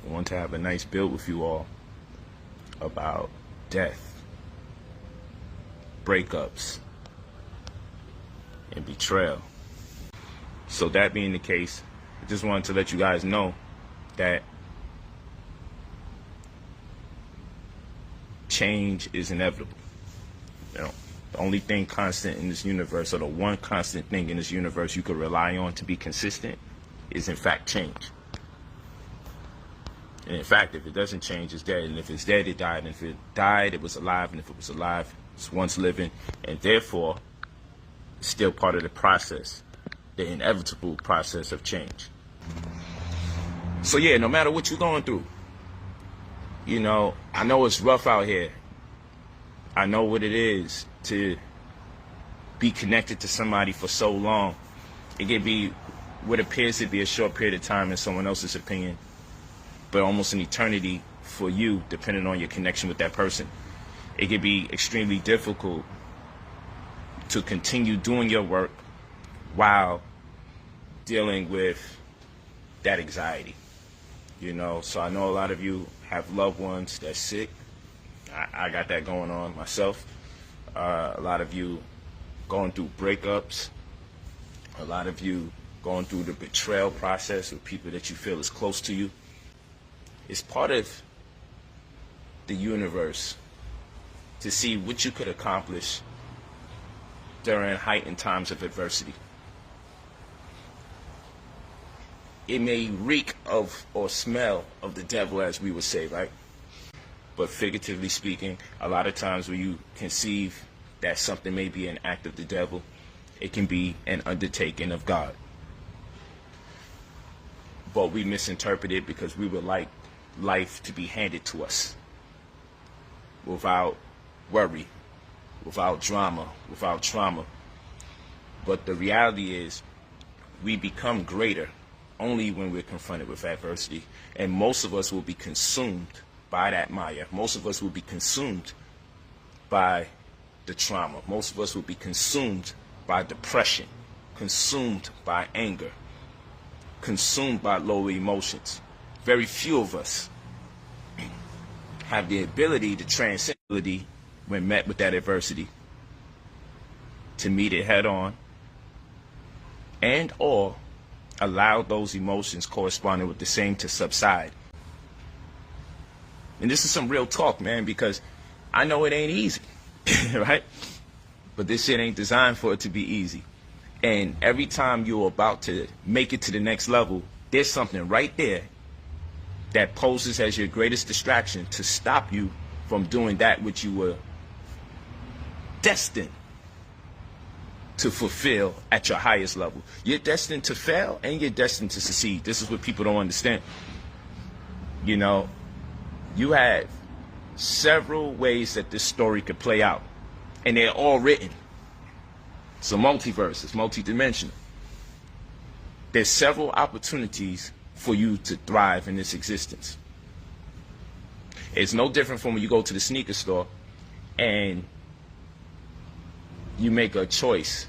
I want to have a nice build with you all about death, breakups, and betrayal. So that being the case, I just wanted to let you guys know that change is inevitable. You know, the only thing constant in this universe, or the one constant thing in this universe you could rely on to be consistent, is in fact change. And in fact, if it doesn't change, it's dead. And if it's dead, it died. And if it died, it was alive. And if it was alive, it's once living. And therefore, it's still part of the process, the inevitable process of change. So yeah, no matter what you're going through, you know, I know it's rough out here. I know what it is to be connected to somebody for so long. It can be what appears to be a short period of time in someone else's opinion, but almost an eternity for you, depending on your connection with that person. It can be extremely difficult to continue doing your work while dealing with that anxiety. You know, so I know a lot of you have loved ones that's sick. I got that going on myself. A lot of you going through breakups. A lot of you going through the betrayal process with people that you feel is close to you. It's part of the universe to see what you could accomplish during heightened times of adversity. It may reek of or smell of the devil, as we would say, right? But figuratively speaking, a lot of times when you conceive that something may be an act of the devil, it can be an undertaking of God. But we misinterpret it because we would like life to be handed to us without worry, without drama, without trauma. But the reality is we become greater only when we're confronted with adversity. And most of us will be consumed by that mire. Most of us will be consumed by the trauma. Most of us will be consumed by depression, consumed by anger, consumed by low emotions. Very few of us have the ability to transcend when met with that adversity, to meet it head on, and or allow those emotions corresponding with the same to subside. And this is some real talk, man, because I know it ain't easy, right? But this shit ain't designed for it to be easy. And every time you're about to make it to the next level, there's something right there that poses as your greatest distraction to stop you from doing that which you were destined to fulfill at your highest level. You're destined to fail and you're destined to succeed. This is what people don't understand. You know, you have several ways that this story could play out, and they're all written. It's a multiverse, it's multidimensional. There's several opportunities for you to thrive in this existence. It's no different from when you go to the sneaker store and you make a choice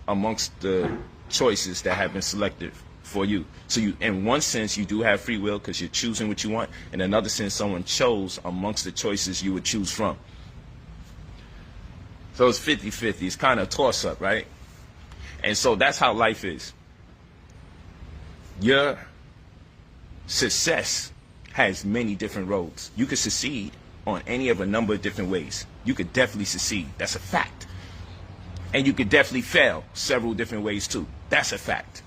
amongst the choices that have been selected for you. So you, in one sense, you do have free will because you're choosing what you want. In another sense, someone chose amongst the choices you would choose from. So it's 50-50. It's kind of a toss-up, right? And so that's how life is. Your success has many different roads. You could succeed on any of a number of different ways. You could definitely succeed. That's a fact. And you could definitely fail several different ways too. That's a fact.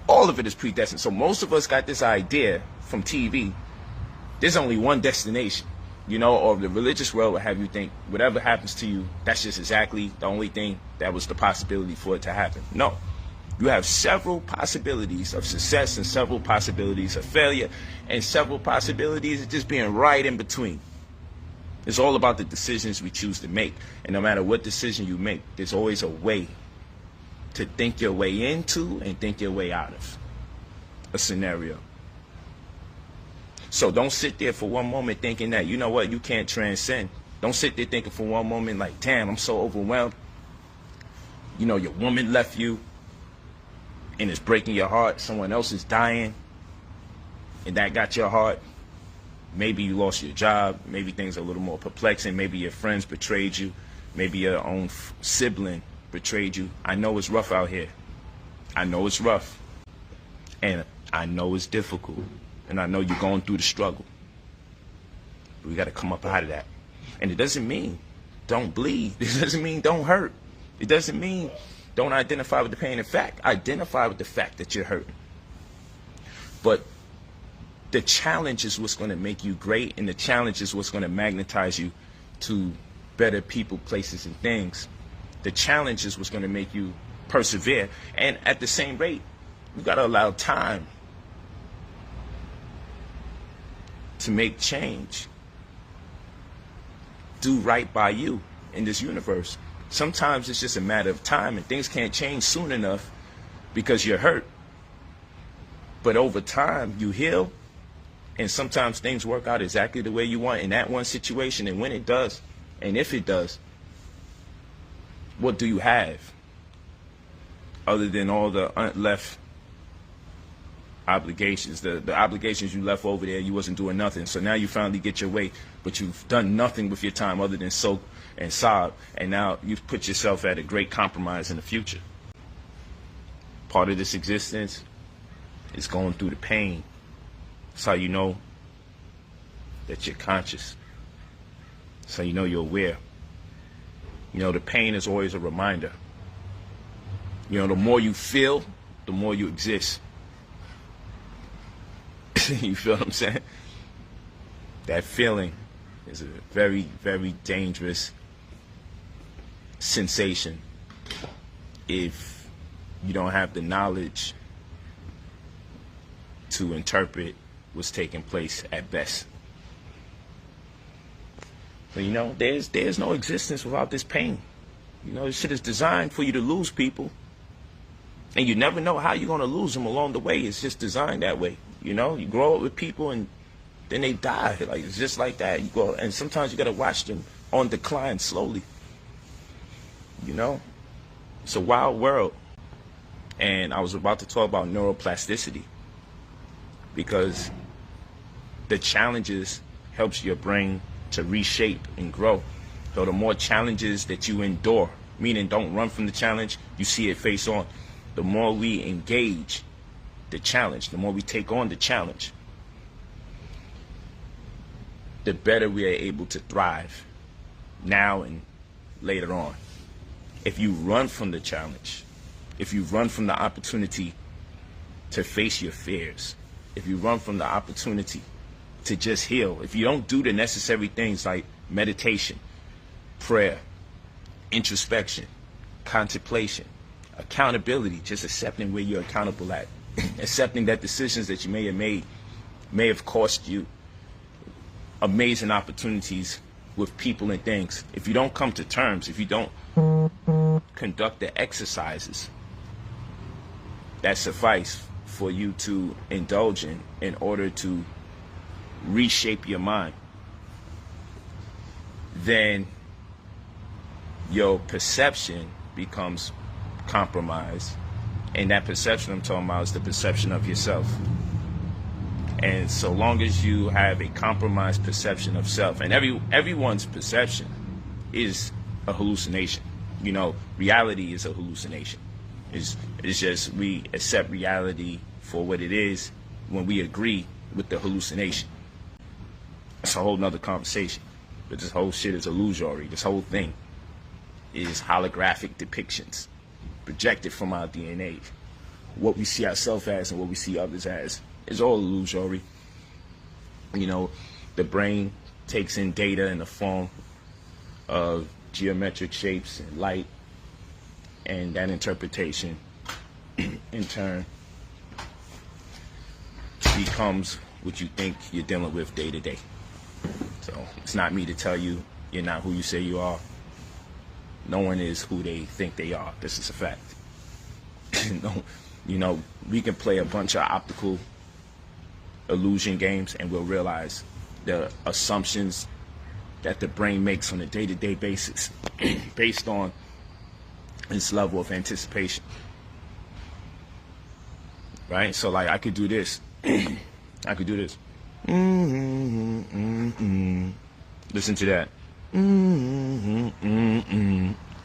All of it is predestined. So most of us got this idea from TV. There's only one destination, you know, or the religious world will have you think whatever happens to you, that's just exactly the only thing that was the possibility for it to happen. No. You have several possibilities of success and several possibilities of failure and several possibilities of just being right in between. It's all about the decisions we choose to make. And no matter what decision you make, there's always a way to think your way into and think your way out of a scenario. So don't sit there for one moment thinking that, you know what, you can't transcend. Don't sit there thinking for one moment like, damn, I'm so overwhelmed. You know, your woman left you and it's breaking your heart. Someone else is dying. and that got your heart. Maybe you lost your job. Maybe things are a little more perplexing. Maybe your friends betrayed you. Maybe your own sibling betrayed you. I know it's rough out here. I know it's rough. And I know it's difficult. And I know you're going through the struggle. But we got to come up out of that. And it doesn't mean don't bleed. It doesn't mean don't hurt. It doesn't mean don't identify with the pain. In fact, identify with the fact that you're hurting. But the challenge is what's going to make you great, and the challenge is what's going to magnetize you to better people, places, and things. The challenge is what's going to make you persevere. And at the same rate, you got to allow time to make change. Do right by you in this universe. Sometimes it's just a matter of time, and things can't change soon enough because you're hurt. But over time, you heal, and sometimes things work out exactly the way you want in that one situation. And when it does, and if it does, what do you have other than all the left obligations, the obligations you left over there? You wasn't doing nothing, so now you finally get your way, but you've done nothing with your time other than soak and sob, and now you've put yourself at a great compromise in the future. Part of this existence is going through the pain. That's how you know that you're conscious. That's how you know you're aware. You know, the pain is always a reminder. You know, the more you feel, the more you exist. You feel what I'm saying? That feeling is a very, very dangerous sensation if you don't have the knowledge to interpret what's taking place at best. But you know, there's no existence without this pain. You know, this shit is designed for you to lose people. And you never know how you're going to lose them along the way. It's just designed that way. You know, you grow up with people and then they die. Like, it's just like that. You go, and sometimes you got to watch them on decline slowly. You know, it's a wild world. And I was about to talk about neuroplasticity, because the challenges helps your brain to reshape and grow. So the more challenges that you endure, meaning don't run from the challenge, you see it face on. The more we engage the challenge, the more we take on the challenge, the better we are able to thrive now and later on. If you run from the challenge, if you run from the opportunity to face your fears, if you run from the opportunity to just heal, if you don't do the necessary things like meditation, prayer, introspection, contemplation, accountability, just accepting where you're accountable at, accepting that decisions that you may have made may have cost you amazing opportunities with people and things. If you don't come to terms, if you don't conduct the exercises that suffice for you to indulge in order to reshape your mind, then your perception becomes compromised. And that perception I'm talking about is the perception of yourself. And so long as you have a compromised perception of self, and everyone's perception is a hallucination. You know, reality is a hallucination. It's just we accept reality for what it is when we agree with the hallucination. It's a whole nother conversation. But this whole shit is illusory. This whole thing is holographic depictions projected from our DNA. What we see ourselves as and what we see others as is all illusory. You know, the brain takes in data in the form of geometric shapes and light, and that interpretation in turn becomes what you think you're dealing with day to day. So it's not me to tell you you're not who you say you are. No one is who they think they are. This is a fact. You know, we can play a bunch of optical illusion games and we'll realize the assumptions that the brain makes on a day-to-day basis based on its level of anticipation. Right? So like I could do this. I could do this. Listen to that.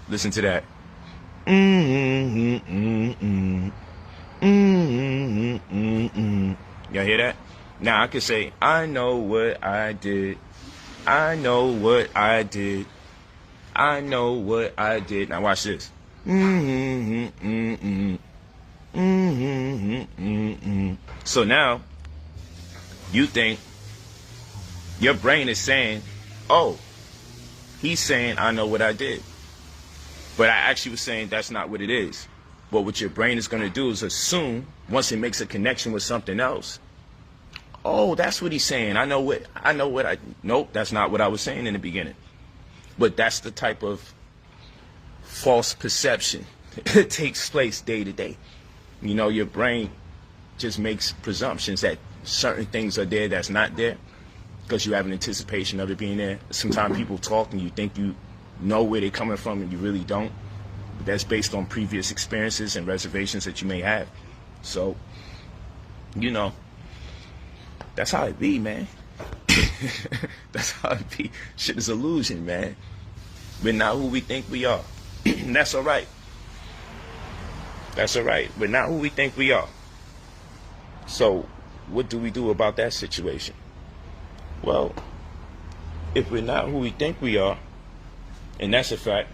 Listen to that. Y'all hear that? Now I can say, I know what I did. I know what I did. I know what I did. Now watch this. So now you think your brain is saying, oh, he's saying I know what I did. But I actually was saying that's not what it is. But what your brain is going to do is assume, once it makes a connection with something else, oh, that's what he's saying. Nope, that's not what I was saying in the beginning. But that's the type of false perception that takes place day to day. You know, your brain just makes presumptions that certain things are there that's not there because you have an anticipation of it being there. Sometimes people talk and you think you know where they're coming from and you really don't. But that's based on previous experiences and reservations that you may have. So, you know, that's how it be, man. That's how it be. Shit is illusion, man. We're not who we think we are. And that's all right. That's all right. We're not who we think we are. So, what do we do about that situation? Well, if we're not who we think we are, and that's a fact,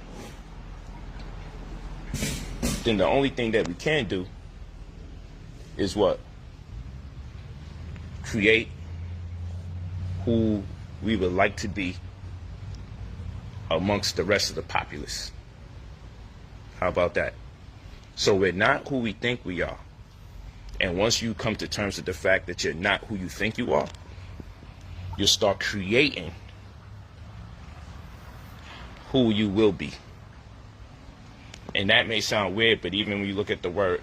then the only thing that we can do is what? Create who we would like to be amongst the rest of the populace. How about that? So we're not who we think we are. And once you come to terms with the fact that you're not who you think you are, you'll start creating who you will be. And that may sound weird, but even when you look at the word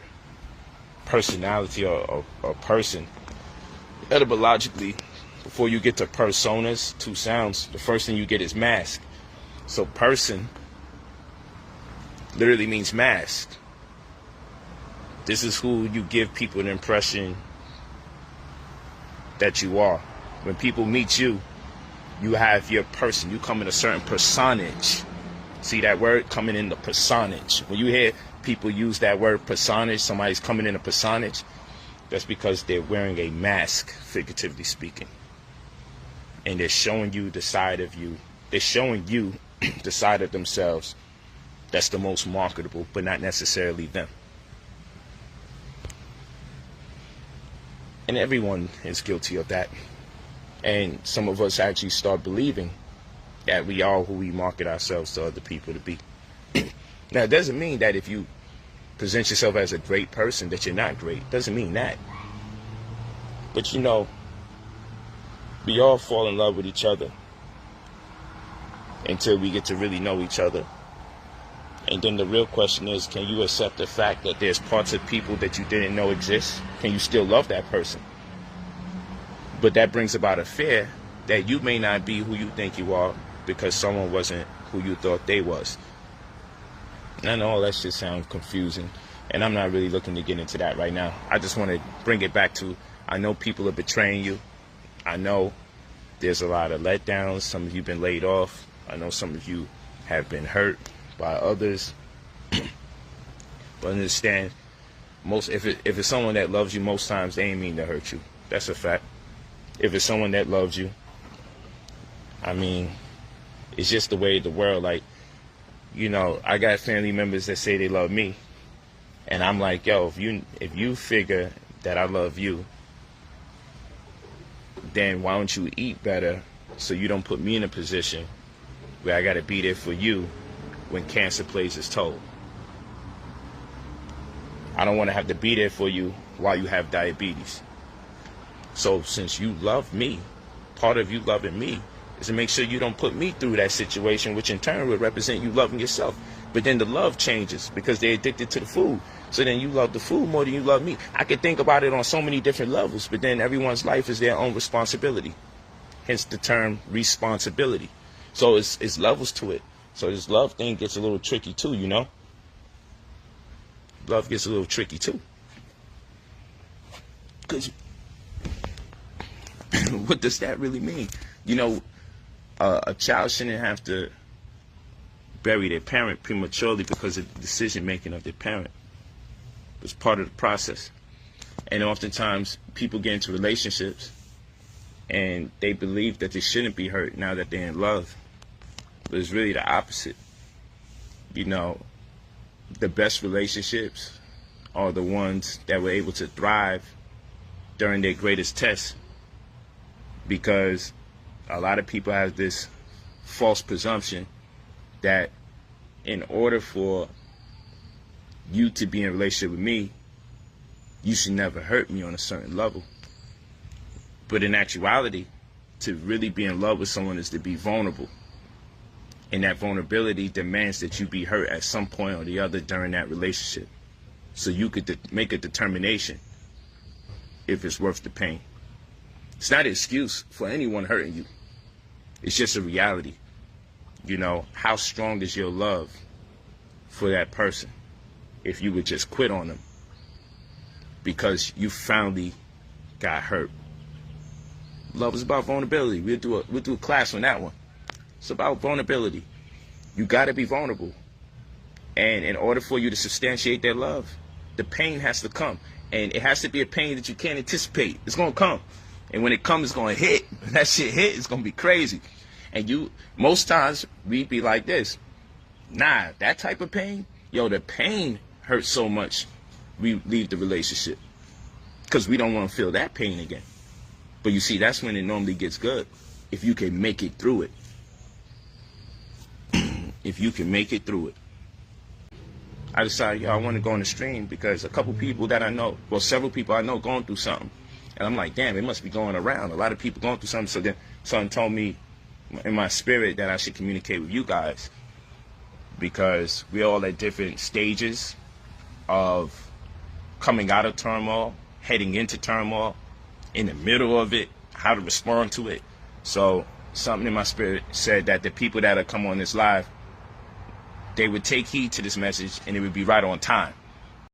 personality or person, etymologically, before you get to personas, two sounds, the first thing you get is mask. So person literally means mask. This is who you give people an impression that you are. When people meet you, you have your person. You come in a certain personage. See that word? Coming in the personage. When you hear people use that word personage, somebody's coming in a personage, that's because they're wearing a mask, figuratively speaking. And they're showing you the side of you. They're showing you the side of themselves that's the most marketable, but not necessarily them. And everyone is guilty of that. And some of us actually start believing that we are who we market ourselves to other people to be. Now, it doesn't mean that if you present yourself as a great person that you're not great. It doesn't mean that. But you know, we all fall in love with each other until we get to really know each other. And then the real question is, can you accept the fact that there's parts of people that you didn't know exist? Can you still love that person? But that brings about a fear that you may not be who you think you are because someone wasn't who you thought they was. And I know all that shit sounds confusing, and I'm not really looking to get into that right now. I just want to bring it back to, I know people are betraying you. I know there's a lot of letdowns. Some of you have been laid off. I know some of you have been hurt by others. But understand, if it's someone that loves you, most times they ain't mean to hurt you. That's a fact. If it's someone that loves you, I mean, it's just the way of the world. Like, you know, I got family members that say they love me, and I'm like, yo, if you figure that I love you, then why don't you eat better so you don't put me in a position where I got to be there for you when cancer plays its toll. I don't want to have to be there for you while you have diabetes. So since you love me, part of you loving me is to make sure you don't put me through that situation, which in turn would represent you loving yourself. But then the love changes because they're addicted to the food. So then you love the food more than you love me. I could think about it on so many different levels, but then everyone's life is their own responsibility. Hence the term responsibility. So it's levels to it. So this love thing gets a little tricky too, you know? Love gets a little tricky too. what does that really mean? You know, a child shouldn't have to bury their parent prematurely because of the decision making of their parent. It's part of the process. And oftentimes people get into relationships and they believe that they shouldn't be hurt now that they're in love. But it's really the opposite. You know, the best relationships are the ones that were able to thrive during their greatest test, because a lot of people have this false presumption that in order for you to be in a relationship with me, you should never hurt me on a certain level. But in actuality, to really be in love with someone is to be vulnerable. And that vulnerability demands that you be hurt at some point or the other during that relationship, so you could make a determination if it's worth the pain. It's not an excuse for anyone hurting you. It's just a reality. You know, how strong is your love for that person if you would just quit on them because you finally got hurt? Love is about vulnerability. We'll do a class on that one. It's about vulnerability. You got to be vulnerable. And in order for you to substantiate that love, the pain has to come. And it has to be a pain that you can't anticipate. It's going to come. And when it comes, it's going to hit. When that shit hit, it's going to be crazy. And most times, we'd be like this. Nah, that type of pain, yo, the pain hurts so much, we leave the relationship. Because we don't want to feel that pain again. But you see, that's when it normally gets good. If you can make it through it. If you can make it through it. I decided, yo, I want to go on the stream because a couple people that I know, well, several people I know going through something. And I'm like, damn, it must be going around. A lot of people going through something. So then someone told me in my spirit that I should communicate with you guys, because we're all at different stages of coming out of turmoil, heading into turmoil, in the middle of it, how to respond to it. So something in my spirit said that the people that have come on this live, they would take heed to this message and it would be right on time.